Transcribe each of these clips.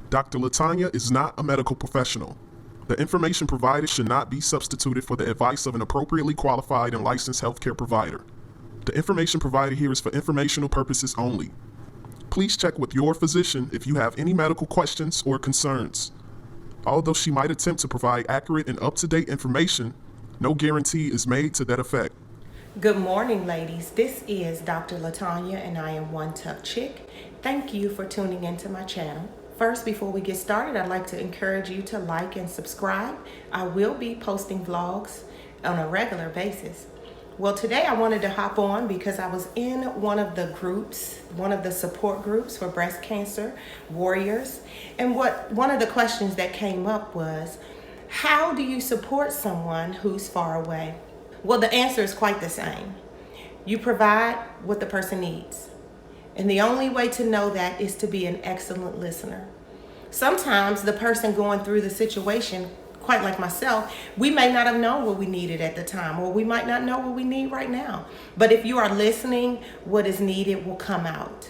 Dr. Latanya is not a medical professional. The information provided should not be substituted for the advice of an appropriately qualified and licensed healthcare provider. The information provided here is for informational purposes only. Please check with your physician if you have any medical questions or concerns. Although she might attempt to provide accurate and up-to-date information, no guarantee is made to that effect. Good morning, ladies. This is Dr. Latanya, and I am One Tough Chick. Thank you for tuning into my channel. First, before we get started, I'd like to encourage you to like and subscribe. I will be posting vlogs on a regular basis. Well, today I wanted to hop on because I was in one of the groups, one of the support groups for breast cancer warriors. And one of the questions that came up was, how do you support someone who's far away? Well, the answer is quite the same. You provide what the person needs. And the only way to know that is to be an excellent listener. Sometimes the person going through the situation, quite like myself, we may not have known what we needed at the time, or we might not know what we need right now. But if you are listening, what is needed will come out.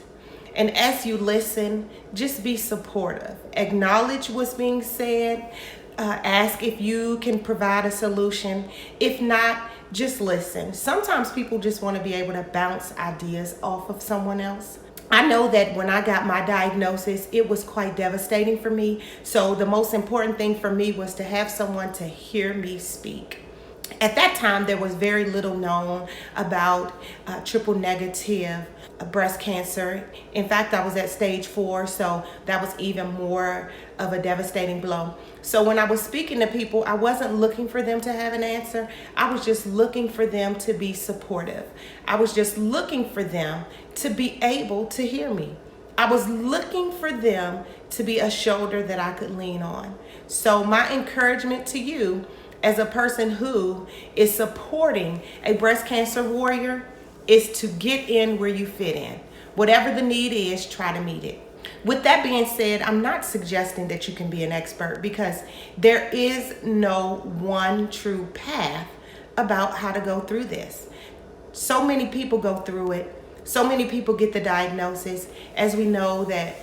And as you listen, just be supportive. Acknowledge what's being said. Ask if you can provide a solution. If not, just listen. Sometimes people just want to be able to bounce ideas off of someone else. I know that when I got my diagnosis, it was quite devastating for me. So the most important thing for me was to have someone to hear me speak. At that time, there was very little known about triple negative breast cancer. In fact, I was at stage 4, so that was even more of a devastating blow. So when I was speaking to people, I wasn't looking for them to have an answer. I was just looking for them to be supportive. I was just looking for them to be able to hear me. I was looking for them to be a shoulder that I could lean on. So my encouragement to you as a person who is supporting a breast cancer warrior is to get in where you fit in. Whatever the need is, try to meet it. With that being said, I'm not suggesting that you can be an expert because there is no one true path about how to go through this. So many people go through it. So many people get the diagnosis. As we know that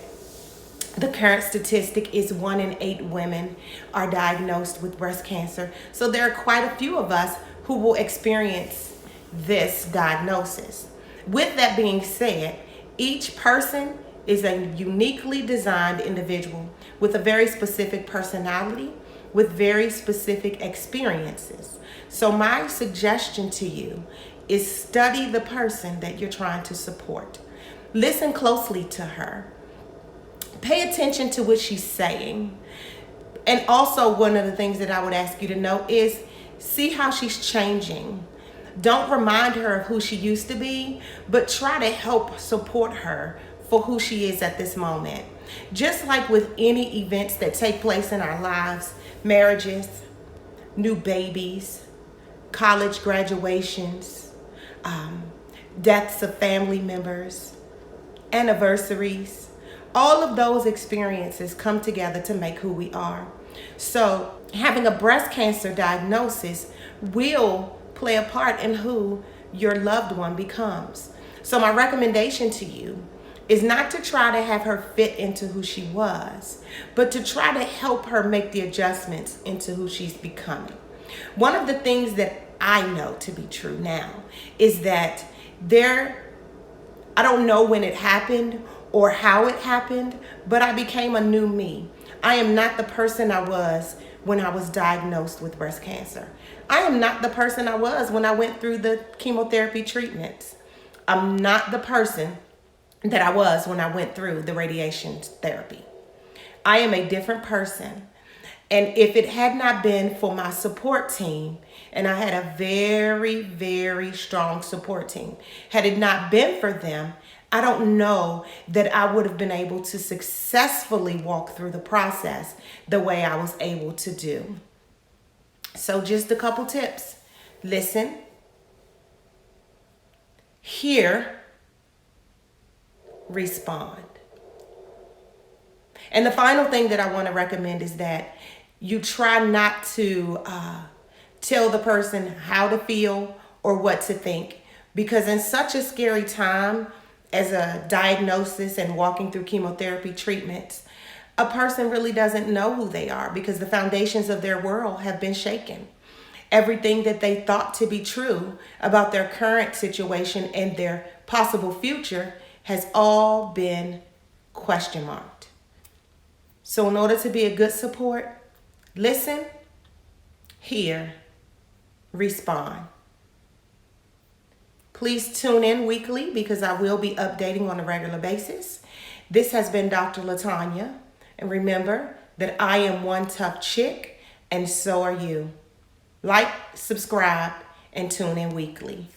the current statistic is 1 in 8 women are diagnosed with breast cancer. So there are quite a few of us who will experience this diagnosis. With that being said, each person is a uniquely designed individual with a very specific personality, with very specific experiences. So my suggestion to you is study the person that you're trying to support. Listen closely to her. Pay attention to what she's saying. And also, one of the things that I would ask you to know is see how she's changing. Don't remind her of who she used to be, but try to help support her for who she is at this moment. Just like with any events that take place in our lives, marriages, new babies, college graduations, deaths of family members, anniversaries, all of those experiences come together to make who we are. So having a breast cancer diagnosis will play a part in who your loved one becomes. So my recommendation to you is not to try to have her fit into who she was, but to try to help her make the adjustments into who she's becoming. One of the things that I know to be true now is that I don't know when it happened or how it happened, but I became a new me. I am not the person I was when I was diagnosed with breast cancer. I am not the person I was when I went through the chemotherapy treatments. I'm not the person that I was when I went through the radiation therapy. I am a different person. And if it had not been for my support team, and I had a very, very strong support team, had it not been for them, I don't know that I would have been able to successfully walk through the process the way I was able to do. So just a couple tips. Listen, hear, respond. And the final thing that I want to recommend is that you try not to tell the person how to feel or what to think, because in such a scary time as a diagnosis and walking through chemotherapy treatments, a person really doesn't know who they are because the foundations of their world have been shaken. Everything that they thought to be true about their current situation and their possible future has all been question marked. So in order to be a good support, listen, hear, respond. Please tune in weekly because I will be updating on a regular basis. This has been Dr. Latanya. And remember that I am one tough chick and so are you. Like, subscribe, and tune in weekly.